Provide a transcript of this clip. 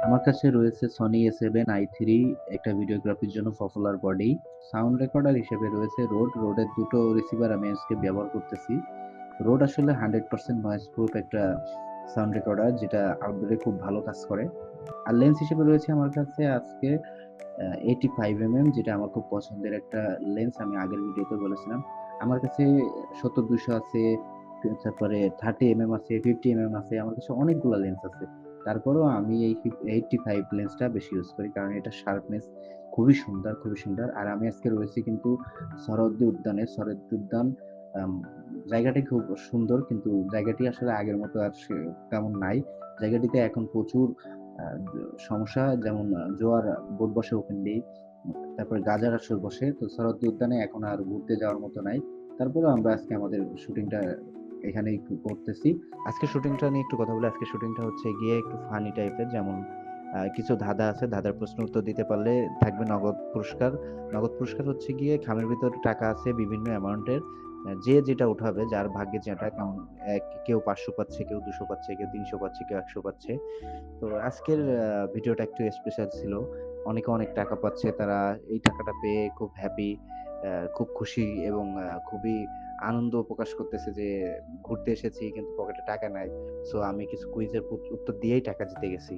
আমার কাছে রয়েছে Sony A7 III, একটা ভিডিওগ্রাফির জন্য পপুলার বডি। সাউন্ড রেকর্ডার হিসেবে রয়েছে রোড। রোডের দুটো রিসিভার আমি আজকে ব্যবহার করতেছি। রোড আসলে 100% নয়েজ প্রুফ একটা সাউন্ড রেকর্ডার, যেটা আউটডোরে খুব ভালো কাজ করে। আর লেন্স হিসেবে রয়েছে আমার কাছে আজকে 85 mm, যেটা আমার খুব পছন্দের একটা লেন্স। আমি আগের ভিডিওতে বলেছিলাম আমার কাছে 70-200 আছে, তারপরে 30 mm আছে, 50 mm আছে, আমার কাছে অনেকগুলো লেন্স আছে। তারপরেও আমি এই 85 লেন্সটা বেশি ইউজ করি, কারণ এটা শার্পনেস খুবই সুন্দর, খুবই সুন্দর। আর আমি আজকে রয়েছি কিন্তু সরোদ্দি উদ্যানে। সরোদ্দি উদ্যান আম, জায়গাটি খুব সুন্দর, কিন্তু জায়গাটি আসলে আগের মতো আর তেমন নাই। জায়গাটিতে এখন প্রচুর সমস্যা, যেমন জোয়ার বোট বসে ওপেনলি, তারপরে গাজার আসর বসে। তো সরোদ্দি উদ্যানে এখন আর ঘুরতে যাওয়ার মতো নাই। তারপরেও আমরা আজকে আমাদের শুটিংটা এখানেই করতেছি। আজকে শুটিংটা নিয়ে একটু কথা বলি। আজকে শুটিংটা হচ্ছে গিয়ে একটু ফানি টাইপের, যেমন কিছু ধাঁধা আছে, ধাঁধার প্রশ্ন উত্তর দিতে পারলে থাকবে নগদ পুরস্কার। নগদ পুরস্কার হচ্ছে গিয়ে খামের ভিতর টাকা আছে বিভিন্ন অ্যামাউন্টের। যে যেটা উঠাবে, যার ভাগ্যে যেটা, কারণ কেউ 500 পাচ্ছে, কেউ 200 পাচ্ছে, কেউ 300 পাচ্ছে, কেউ 100 পাচ্ছে। তো আজকের ভিডিওটা একটু স্পেশাল ছিল। অনেকে অনেক টাকা পাচ্ছে, তারা এই টাকাটা পেয়ে খুব হ্যাপি, খুব খুশি, এবং খুবই আনন্দ প্রকাশ করতেছে যে ঘুরতে এসেছি কিন্তু পকেটে টাকা নাই। সো আমি কিছু কুইজের উত্তর দিয়েই টাকা জিতে গেছি।